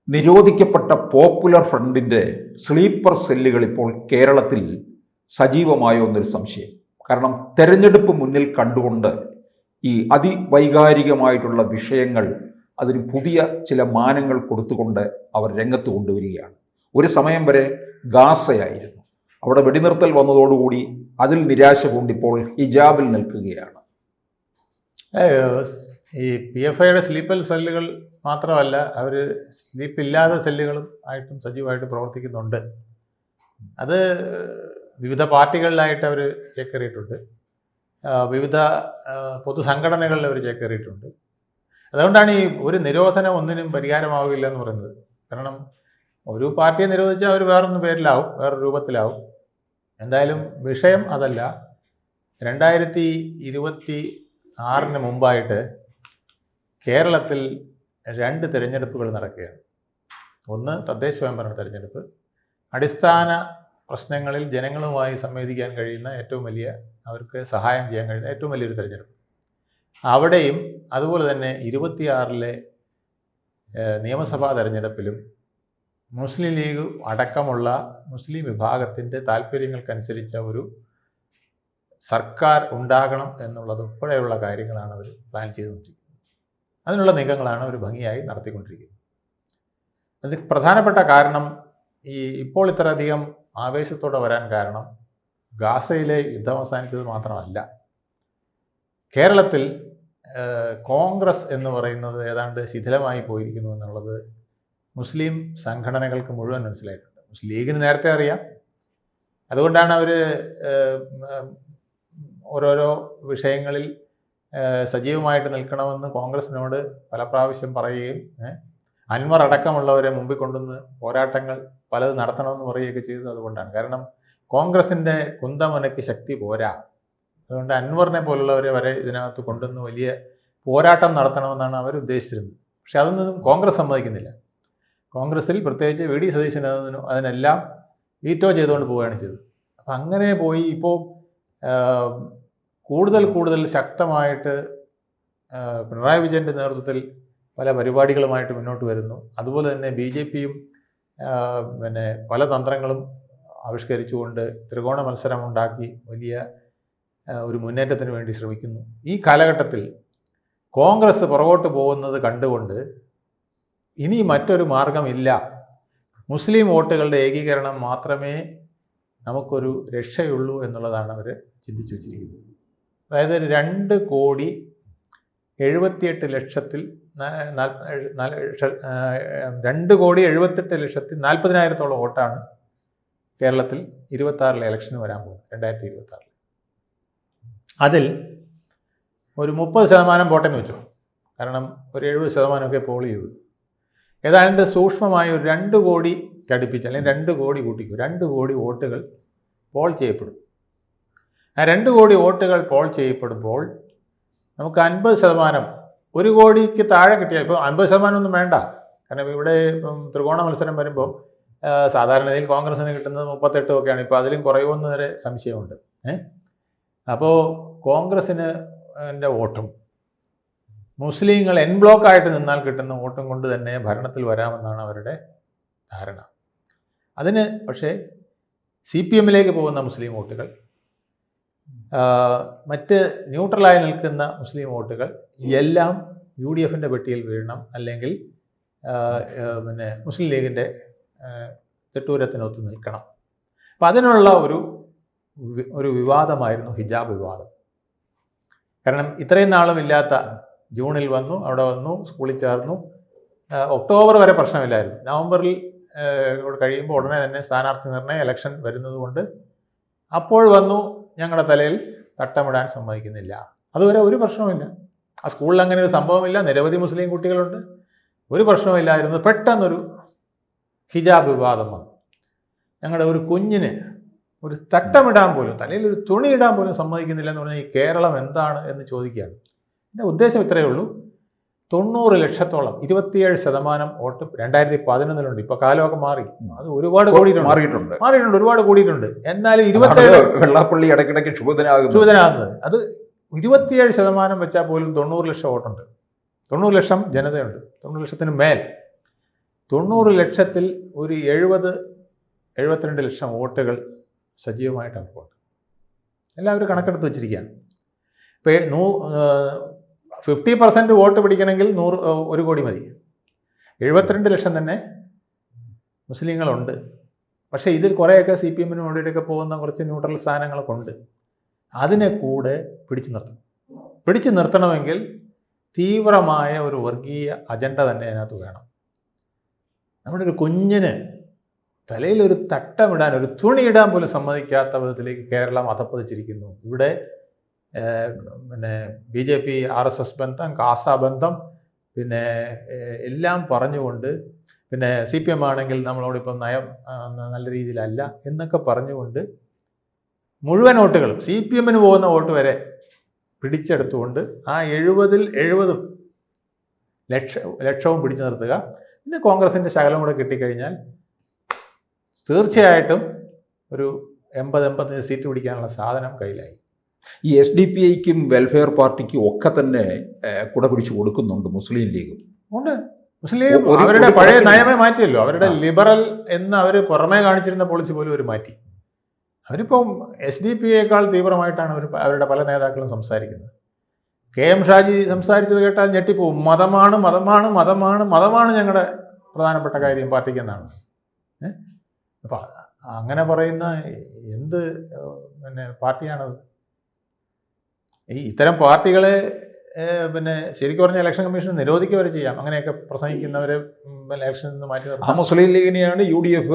നിരോധിക്കപ്പെട്ട പോപ്പുലർ ഫ്രണ്ടിൻ്റെ സ്ലീപ്പർ സെല്ലുകൾ ഇപ്പോൾ കേരളത്തിൽ സജീവമായോ എന്നൊരു സംശയം. കാരണം തെരഞ്ഞെടുപ്പ് മുന്നിൽ കണ്ടുകൊണ്ട് ഈ അതിവൈകാരികമായിട്ടുള്ള വിഷയങ്ങൾ അതിന് പുതിയ ചില മാനങ്ങൾ കൊടുത്തുകൊണ്ട് അവർ രംഗത്ത് കൊണ്ടുവരികയാണ്. ഒരു സമയം വരെ ഗാസയായിരുന്നു. അവിടെ വെടിനിർത്തൽ വന്നതോടുകൂടി അതിൽ നിരാശ കൊണ്ടിപ്പോൾ ഹിജാബിൽ നിൽക്കുകയാണ്. ഈ PFIയുടെ സ്ലീപ്പർ സെല്ലുകൾ മാത്രമല്ല, അവർ സ്ലീപ്പില്ലാത്ത സെല്ലുകളും ആയിട്ടും സജീവമായിട്ട് പ്രവർത്തിക്കുന്നുണ്ട്. അത് വിവിധ പാർട്ടികളിലായിട്ട് അവർ ചേക്കേറിയിട്ടുണ്ട്, വിവിധ പൊതുസംഘടനകളിൽ അവർ ചേക്കേറിയിട്ടുണ്ട്. അതുകൊണ്ടാണ് ഈ ഒരു നിരോധനം ഒന്നിനും പരിഹാരമാവില്ല എന്ന് പറയുന്നത്. കാരണം ഒരു പാർട്ടിയെ നിരോധിച്ചാൽ അവർ വേറൊരു പേരിലാവും, വേറൊരു രൂപത്തിലാവും. എന്തായാലും വിഷയം അതല്ല. 2026 മുമ്പായിട്ട് കേരളത്തിൽ 2 തിരഞ്ഞെടുപ്പുകൾ നടക്കുകയാണ്. ഒന്ന് തദ്ദേശ സ്വയംഭരണ തിരഞ്ഞെടുപ്പ്, അടിസ്ഥാന പ്രശ്നങ്ങളിൽ ജനങ്ങളുമായി സംവദിക്കാൻ കഴിയുന്ന ഏറ്റവും വലിയ, അവർക്ക് സഹായം ചെയ്യാൻ കഴിയുന്ന ഏറ്റവും വലിയൊരു തിരഞ്ഞെടുപ്പ്. അവിടെയും അതുപോലെ തന്നെ 26 നിയമസഭാ തെരഞ്ഞെടുപ്പിലും മുസ്ലിം ലീഗ് അടക്കമുള്ള മുസ്ലിം വിഭാഗത്തിൻ്റെ താല്പര്യങ്ങൾക്കനുസരിച്ച ഒരു സർക്കാർ ഉണ്ടാകണം എന്നുള്ളത് ഉൾപ്പെടെയുള്ള കാര്യങ്ങളാണ് അവർ പ്ലാൻ ചെയ്തുകൊണ്ടിരിക്കുന്നത്. അതിനുള്ള നീക്കങ്ങളാണ് അവർ ഭംഗിയായി നടത്തിക്കൊണ്ടിരിക്കുന്നത്. അതിന് പ്രധാനപ്പെട്ട കാരണം ഇപ്പോൾ ഇത്രയധികം ആവേശത്തോടെ വരാൻ കാരണം ഗാസയിലെ യുദ്ധം അവസാനിച്ചത് മാത്രമല്ല, കേരളത്തിൽ കോൺഗ്രസ് എന്ന് പറയുന്നത് ഏതാണ്ട് ശിഥിലമായി പോയിരിക്കുന്നു എന്നുള്ളത് മുസ്ലിം സംഘടനകൾക്ക് മുഴുവൻ മനസ്സിലായിട്ടുണ്ട്. മുസ്ലിം ലീഗിന് നേരത്തെ അറിയാം. അതുകൊണ്ടാണ് അവർ ഓരോരോ വിഷയങ്ങളിൽ സജീവമായിട്ട് നിൽക്കണമെന്ന് കോൺഗ്രസിനോട് പല പ്രാവശ്യം പറയുകയും അൻവർ അടക്കമുള്ളവരെ മുമ്പിൽ കൊണ്ടുവന്ന് പോരാട്ടങ്ങൾ പലത് നടത്തണമെന്ന് പറയുകയൊക്കെ ചെയ്തത് അതുകൊണ്ടാണ്. കാരണം കോൺഗ്രസിൻ്റെ കുന്തമനയ്ക്ക് ശക്തി പോരാ. അതുകൊണ്ട് അൻവറിനെ പോലുള്ളവരെ വരെ ഇതിനകത്ത് കൊണ്ടുവന്ന് വലിയ പോരാട്ടം നടത്തണമെന്നാണ് അവർ ഉദ്ദേശിച്ചിരുന്നത്. പക്ഷെ അതൊന്നും കോൺഗ്രസ് സമ്മതിക്കുന്നില്ല. കോൺഗ്രസിൽ പ്രത്യേകിച്ച് VD സതീശൻ അതിനെല്ലാം വീറ്റോ ചെയ്തുകൊണ്ട് പോവുകയാണ് ചെയ്തത്. അപ്പം അങ്ങനെ പോയി ഇപ്പോൾ കൂടുതൽ ശക്തമായിട്ട് പിണറായി വിജയൻ്റെ നേതൃത്വത്തിൽ പല പരിപാടികളുമായിട്ട് മുന്നോട്ട് വരുന്നു. അതുപോലെ തന്നെ BJPയും പല തന്ത്രങ്ങളും ആവിഷ്കരിച്ചുകൊണ്ട് ത്രികോണ മത്സരം ഉണ്ടാക്കി വലിയ ഒരു മുന്നേറ്റത്തിന് വേണ്ടി ശ്രമിക്കുന്നു. ഈ കാലഘട്ടത്തിൽ കോൺഗ്രസ് പുറകോട്ട് പോകുന്നത് കണ്ടുകൊണ്ട് ഇനി മറ്റൊരു മാർഗമില്ല, മുസ്ലിം വോട്ടുകളുടെ ഏകീകരണം മാത്രമേ നമുക്കൊരു രക്ഷയുള്ളൂ എന്നുള്ളതാണ് അവർ ചിന്തിച്ചു വച്ചിരിക്കുന്നത്. അതായത് 2,78,40,000 വോട്ടാണ് കേരളത്തിൽ 26 ഇലക്ഷന് വരാൻ പോകുന്നത്, 2026. അതിൽ ഒരു 30% വോട്ടെന്ന് വെച്ചു. കാരണം ഒരു 70% പോൾ ചെയ്തു. ഏതാണ്ട് സൂക്ഷ്മമായ ഒരു 2 കോടിക്ക് അടുപ്പിച്ച്, അല്ലെങ്കിൽ 2 കോടി കൂട്ടിക്കും, 2 കോടി വോട്ടുകൾ പോൾ ചെയ്യപ്പെടും. ആ 2 കോടി വോട്ടുകൾ പോൾ ചെയ്യപ്പെടുമ്പോൾ നമുക്ക് 50%, 1 കോടിക്ക് താഴെ കിട്ടിയാൽ, ഇപ്പോൾ 50% ഒന്നും വേണ്ട. കാരണം ഇവിടെ ത്രികോണ മത്സരം വരുമ്പോൾ സാധാരണയിൽ കോൺഗ്രസിന് കിട്ടുന്നത് 38 ഒക്കെയാണ്. ഇപ്പോൾ അതിലും കുറയുമെന്ന് വരെ സംശയമുണ്ട്. അപ്പോൾ കോൺഗ്രസിന് വോട്ടും മുസ്ലിങ്ങൾ എൻ ബ്ലോക്കായിട്ട് നിന്നാൽ കിട്ടുന്ന വോട്ടും കൊണ്ട് തന്നെ ഭരണത്തിൽ വരാമെന്നാണ് അവരുടെ ധാരണ. അതിന് പക്ഷേ CPMലേക്ക് പോകുന്ന മുസ്ലിം വോട്ടുകൾ, മറ്റ് ന്യൂട്രലായി നിൽക്കുന്ന മുസ്ലിം വോട്ടുകൾ എല്ലാം UDFൻ്റെ പെട്ടിയിൽ വീഴണം, അല്ലെങ്കിൽ മുസ്ലിം ലീഗിൻ്റെ തെട്ടൂരത്തിനൊത്ത് നിൽക്കണം. അപ്പം അതിനുള്ള ഒരു വിവാദമായിരുന്നു ഹിജാബ് വിവാദം. കാരണം ഇത്രയും നാളും ഇല്ലാത്ത, ജൂണിൽ വന്നു, അവിടെ വന്നു, സ്കൂളിൽ ചേർന്നു, ഒക്ടോബർ വരെ പ്രശ്നമില്ലായിരുന്നു. നവംബറിൽ കഴിയുമ്പോൾ ഉടനെ തന്നെ സ്ഥാനാർത്ഥി നിർണയ ഇലക്ഷൻ വരുന്നത് കൊണ്ട് അപ്പോൾ വന്നു, ഞങ്ങളുടെ തലയിൽ തട്ടമിടാൻ സമ്മതിക്കുന്നില്ല. അതുവരെ ഒരു പ്രശ്നവുമില്ല. ആ സ്കൂളിൽ അങ്ങനെ ഒരു സംഭവമില്ല, നിരവധി മുസ്ലിം കുട്ടികളുണ്ട്, ഒരു പ്രശ്നവുമില്ലായിരുന്നു. പെട്ടെന്നൊരു ഹിജാബ് വിവാദം വന്നു. ഞങ്ങളുടെ ഒരു കുഞ്ഞിന് ഒരു തട്ടമിടാൻ പോലും, തലയിൽ ഒരു തുണി ഇടാൻ പോലും സമ്മതിക്കുന്നില്ല എന്ന് പറഞ്ഞാൽ ഈ കേരളം എന്താണ് എന്ന് ചോദിക്കുകയാണ്. എൻ്റെ ഉദ്ദേശം ഇത്രയേ ഉള്ളൂ. 90 ലക്ഷത്തോളം, 27% വോട്ട് 2011 ഇപ്പോൾ കാലമൊക്കെ മാറി, അത് ഒരുപാട് മാറിയിട്ടുണ്ട്, ഒരുപാട് കൂടിയിട്ടുണ്ട്. എന്നാലും 27 വെള്ളാപ്പള്ളി ഇടയ്ക്കിടയ്ക്ക് ക്ഷുഭിതനാകുന്നത്, അത് 27% വെച്ചാൽ പോലും 90 ലക്ഷം വോട്ടുണ്ട്. 90 ലക്ഷം ജനതയുണ്ട്, 90 ലക്ഷത്തിന് മേൽ. 90 ലക്ഷത്തിൽ ഒരു 72 ലക്ഷം വോട്ടുകൾ സജീവമായിട്ട് അവർക്കുണ്ട്. എല്ലാവരും കണക്കെടുത്ത് വെച്ചിരിക്കുകയാണ്. ഇപ്പോൾ 50% വോട്ട് പിടിക്കണമെങ്കിൽ 1 കോടി മതി. 72 ലക്ഷം തന്നെ മുസ്ലിങ്ങളുണ്ട്. പക്ഷേ ഇതിൽ കുറേയൊക്കെ CPM-നും വേണ്ടിയിട്ടൊക്കെ പോകുന്ന കുറച്ച് ന്യൂട്രൽ സ്ഥാനങ്ങളൊക്കെ ഉണ്ട്. അതിനെ കൂടെ പിടിച്ചു നിർത്തണമെങ്കിൽ തീവ്രമായ ഒരു വർഗീയ അജണ്ട തന്നെ അതിനകത്ത് വേണം. നമ്മുടെ ഒരു കുഞ്ഞിന് തലയിലൊരു തട്ടമിടാൻ, ഒരു തുണിയിടാൻ പോലും സമ്മതിക്കാത്ത വിധത്തിലേക്ക് കേരളം അധപ്പതിച്ചിരിക്കുന്നു. ഇവിടെ പിന്നെ BJP RSS ബന്ധം, കാസ ബന്ധം, പിന്നെ എല്ലാം പറഞ്ഞുകൊണ്ട്, പിന്നെ CPM ആണെങ്കിൽ നമ്മളോടിപ്പം നയം നല്ല രീതിയിലല്ല എന്നൊക്കെ പറഞ്ഞുകൊണ്ട് മുഴുവൻ വോട്ടുകളും CPM-ന് പോകുന്ന വോട്ട് വരെ പിടിച്ചെടുത്തുകൊണ്ട് ആ 70 ലക്ഷവും പിടിച്ചു നിർത്തുക. പിന്നെ കോൺഗ്രസിൻ്റെ ശകലം കൂടെ കിട്ടിക്കഴിഞ്ഞാൽ തീർച്ചയായിട്ടും ഒരു 80-85 സീറ്റ് പിടിക്കാനുള്ള സാധനം കയ്യിലായി. ഈ SDPIക്കും വെൽഫെയർ പാർട്ടിക്കും ഒക്കെ തന്നെ കുട പിടിച്ചു കൊടുക്കുന്നുണ്ട് മുസ്ലിം ലീഗും. ഉണ്ട്. മുസ്ലിം ലീഗ് അവരുടെ പഴയ നയമേ മാറ്റിയല്ലോ. അവരുടെ ലിബറൽ എന്ന് അവർ പുറമേ കാണിച്ചിരുന്ന പോളിസി പോലും അവർ മാറ്റി. അവരിപ്പം SDPIയേക്കാൾ തീവ്രമായിട്ടാണ് അവരുടെ പല നേതാക്കളും സംസാരിക്കുന്നത്. KM ഷാജി സംസാരിച്ചത് കേട്ടാൽ ഞെട്ടിപ്പോവും. മതമാണ് ഞങ്ങളുടെ പ്രധാനപ്പെട്ട കാര്യം പാർട്ടിക്കെന്നാണ്. അപ്പം അങ്ങനെ പറയുന്ന എന്ത് പിന്നെ പാർട്ടിയാണത്? ഇത്തരം പാർട്ടികളെ പിന്നെ ശരിക്കും പറഞ്ഞാൽ ഇലക്ഷൻ കമ്മീഷൻ നിരോധിക്കുക വരെ ചെയ്യാം. അങ്ങനെയൊക്കെ പ്രസംഗിക്കുന്നവരെ ഇലക്ഷനിൽ നിന്ന് മാറ്റി നിർത്താം. മുസ്ലിം ലീഗിനെയാണ് UDF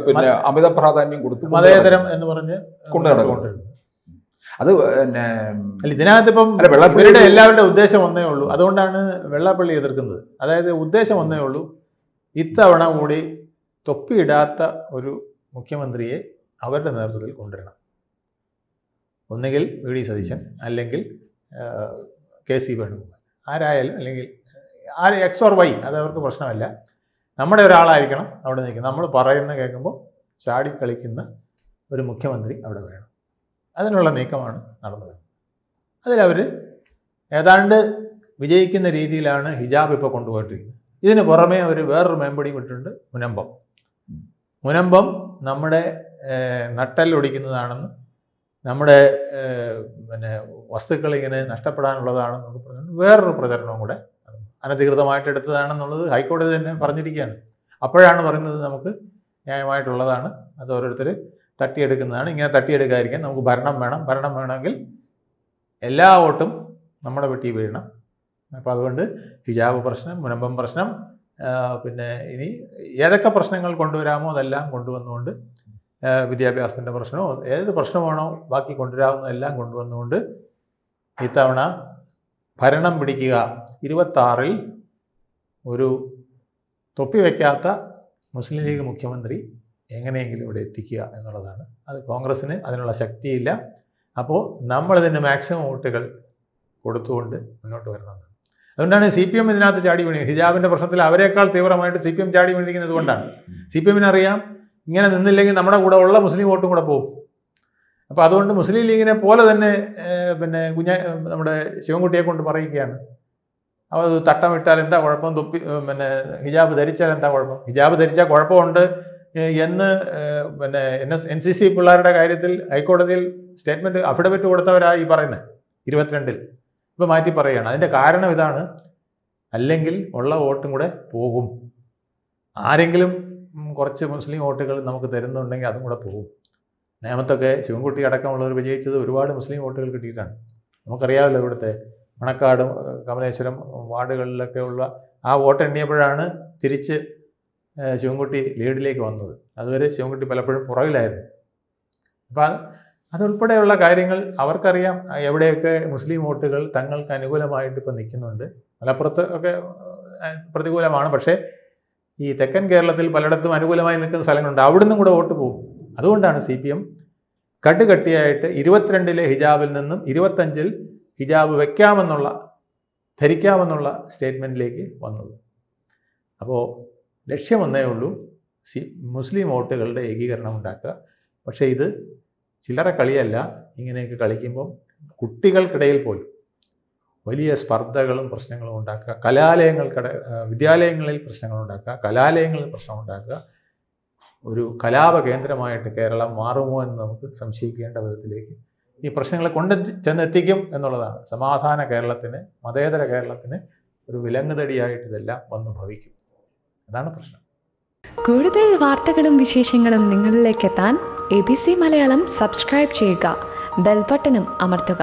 പിന്നെ അമിത പ്രാധാന്യം കൊടുത്തു മതേതരം എന്ന് പറഞ്ഞ് കൊണ്ടു നടക്കുന്നത്. അത് പിന്നെ ഇതിനകത്ത് ഇപ്പം ഇവരുടെ എല്ലാവരുടെ ഉദ്ദേശം ഒന്നേ ഉള്ളൂ. അതുകൊണ്ടാണ് വെള്ളാപ്പള്ളി എതിർക്കുന്നത്. അതായത് ഉദ്ദേശം ഒന്നേ ഉള്ളൂ, ഇത്തവണ കൂടി തൊപ്പിയിടാത്ത ഒരു മുഖ്യമന്ത്രിയെ അവരുടെ നേതൃത്വത്തിൽ കൊണ്ടുവരണം. ഒന്നുകിൽ VD സതീശൻ, അല്ലെങ്കിൽ KC വേണുഗോപാൽ, ആരായാലും, അല്ലെങ്കിൽ X or Y, അത് അവർക്ക് പ്രശ്നമല്ല. നമ്മുടെ ഒരാളായിരിക്കണം അവിടെ നിൽക്കുന്നത്. നമ്മൾ പറയുന്ന കേൾക്കുമ്പോൾ ചാടി കളിക്കുന്ന ഒരു മുഖ്യമന്ത്രി അവിടെ വേണം. അതിനുള്ള നീക്കമാണ് നടന്നത്. അതിലവർ ഏതാണ്ട് വിജയിക്കുന്ന രീതിയിലാണ് ഹിജാബ് ഇപ്പോൾ കൊണ്ടുപോയിട്ടിരിക്കുന്നത്. ഇതിന് പുറമേ അവർ വേറൊരു മേമ്പടിയും ഇട്ടിട്ടുണ്ട്, മുനമ്പം നമ്മുടെ നട്ടല്ലൊടിക്കുന്നതാണെന്നും നമ്മുടെ പിന്നെ വസ്തുക്കൾ ഇങ്ങനെ നഷ്ടപ്പെടാനുള്ളതാണെന്നൊക്കെ പറഞ്ഞു വേറൊരു പ്രചരണവും കൂടെ അനധികൃതമായിട്ട് എടുത്തതാണെന്നുള്ളത് ഹൈക്കോടതി തന്നെ പറഞ്ഞിരിക്കുകയാണ്. അപ്പോഴാണ് പറയുന്നത് നമുക്ക് ന്യായമായിട്ടുള്ളതാണ്, അത് ഓരോരുത്തർ തട്ടിയെടുക്കുന്നതാണ്. ഇങ്ങനെ തട്ടിയെടുക്കാതിരിക്കാൻ നമുക്ക് ഭരണം വേണമെങ്കിൽ എല്ലാ വോട്ടും നമ്മുടെ വെട്ടി വീഴണം. അപ്പോൾ അതുകൊണ്ട് ഹിജാബ് പ്രശ്നം, മുനമ്പം പ്രശ്നം, പിന്നെ ഇനി ഏതൊക്കെ പ്രശ്നങ്ങൾ കൊണ്ടുവരാമോ അതെല്ലാം കൊണ്ടുവന്നുകൊണ്ട്, വിദ്യാഭ്യാസത്തിൻ്റെ പ്രശ്നമോ ഏത് പ്രശ്നമാണോ ബാക്കി കൊണ്ടുവരാവുന്നതെല്ലാം കൊണ്ടുവന്നുകൊണ്ട് ഇത്തവണ ഭരണം പിടിക്കുക. 26-ൽ ഒരു തൊപ്പി വയ്ക്കാത്ത മുസ്ലിം ലീഗ് മുഖ്യമന്ത്രി എങ്ങനെയെങ്കിലും ഇവിടെ എത്തിക്കുക എന്നുള്ളതാണ്. അത് കോൺഗ്രസ്സിന് അതിനുള്ള ശക്തിയില്ല. അപ്പോൾ നമ്മളിതിന് മാക്സിമം വോട്ടുകൾ കൊടുത്തുകൊണ്ട് മുന്നോട്ട് വരണം. അതുകൊണ്ടാണ് CPM ഇതിനകത്ത് ചാടി വീണിരിക്കുന്നത്. ഹിജാബിൻ്റെ പ്രശ്നത്തിൽ അവരെക്കാൾ തീവ്രമായിട്ട് CPM ചാടി വീണിരിക്കുന്നത് കൊണ്ടാണ്. CPM-ന് അറിയാം, ഇങ്ങനെ നിന്നില്ലെങ്കിൽ നമ്മുടെ കൂടെ ഉള്ള മുസ്ലിം വോട്ടും കൂടെ പോകും. അപ്പോൾ അതുകൊണ്ട് മുസ്ലിം ലീഗിനെ പോലെ തന്നെ പിന്നെ നമ്മുടെ ശിവൻകുട്ടിയെ കൊണ്ട് പറയിക്കുകയാണ്, അത് തട്ടമിട്ടാൽ എന്താ കുഴപ്പം, പിന്നെ ഹിജാബ് ധരിച്ചാൽ എന്താ കുഴപ്പം, ഹിജാബ് ധരിച്ചാൽ കുഴപ്പമുണ്ട് എന്ന് പിന്നെ NCC പിള്ളേരുടെ കാര്യത്തിൽ ഹൈക്കോടതിയിൽ സ്റ്റേറ്റ്മെൻറ്റ് അഫിഡവിറ്റ് കൊടുത്തവരായി ഈ പറയുന്നത് 22-ൽ. ഇപ്പോൾ മാറ്റി പറയുകയാണ്. അതിൻ്റെ കാരണം ഇതാണ്, അല്ലെങ്കിൽ ഉള്ള വോട്ടും കൂടെ പോകും. ആരെങ്കിലും കുറച്ച് മുസ്ലിം വോട്ടുകൾ നമുക്ക് തരുന്നുണ്ടെങ്കിൽ അതും കൂടെ പോകും. നേമത്തൊക്കെ ശിവൻകുട്ടി അടക്കമുള്ളവർ വിജയിച്ചത് ഒരുപാട് മുസ്ലിം വോട്ടുകൾ കിട്ടിയിട്ടാണ്. നമുക്കറിയാമല്ലോ, ഇവിടുത്തെ മണക്കാടും കമലേശ്വരം വാർഡുകളിലൊക്കെ ഉള്ള ആ വോട്ട് എണ്ണിയപ്പോഴാണ് തിരിച്ച് ശിവൻകുട്ടി ലീഡിലേക്ക് വന്നത്. അതുവരെ ശിവൻകുട്ടി പലപ്പോഴും പുറകിലായിരുന്നു. അപ്പം അതുൾപ്പെടെയുള്ള കാര്യങ്ങൾ അവർക്കറിയാം, എവിടെയൊക്കെ മുസ്ലിം വോട്ടുകൾ തങ്ങൾക്ക് അനുകൂലമായിട്ട് ഇപ്പം നിൽക്കുന്നുണ്ട്. മലപ്പുറത്ത് ഒക്കെ പ്രതികൂലമാണ്, പക്ഷേ ഈ തെക്കൻ കേരളത്തിൽ പലയിടത്തും അനുകൂലമായി നിൽക്കുന്ന സ്ഥലങ്ങളുണ്ട്, അവിടുന്നും കൂടെ വോട്ട് പോകും. അതുകൊണ്ടാണ് CPM കട്ടുകട്ടിയായിട്ട് 22-ലെ ഹിജാബിൽ നിന്നും 25-ൽ ഹിജാബ് ധരിക്കാമെന്നുള്ള സ്റ്റേറ്റ്മെൻറ്റിലേക്ക് വന്നത്. അപ്പോൾ ലക്ഷ്യമൊന്നേ ഉള്ളൂ, മുസ്ലിം വോട്ടുകളുടെ ഏകീകരണം ഉണ്ടാക്കുക. പക്ഷേ ഇത് ചില്ലറ കളിയല്ല. ഇങ്ങനെയൊക്കെ കളിക്കുമ്പം കുട്ടികൾക്കിടയിൽ പോലും വലിയ സ്പർദ്ധകളും പ്രശ്നങ്ങളും ഉണ്ടാക്കുക, വിദ്യാലയങ്ങളിൽ പ്രശ്നങ്ങൾ ഉണ്ടാക്കുക, കലാലയങ്ങളിൽ പ്രശ്നം ഉണ്ടാക്കുക, ഒരു കലാപ കേന്ദ്രമായിട്ട് കേരളം മാറുമോ എന്ന് നമുക്ക് സംശയിക്കേണ്ട വിധത്തിലേക്ക് ഈ പ്രശ്നങ്ങളെ ചെന്നെത്തിക്കും എന്നുള്ളതാണ്. സമാധാന കേരളത്തിന്, മതേതര കേരളത്തിന് ഒരു വിലങ്ങുതടിയായിട്ട് ഇതെല്ലാം വന്നു ഭവിക്കും. അതാണ് പ്രശ്നം. കൂടുതൽ വാർത്തകളും വിശേഷങ്ങളും നിങ്ങളിലേക്ക് എത്താൻ ABC മലയാളം സബ്സ്ക്രൈബ് ചെയ്യുക, ബെൽബട്ടനും അമർത്തുക.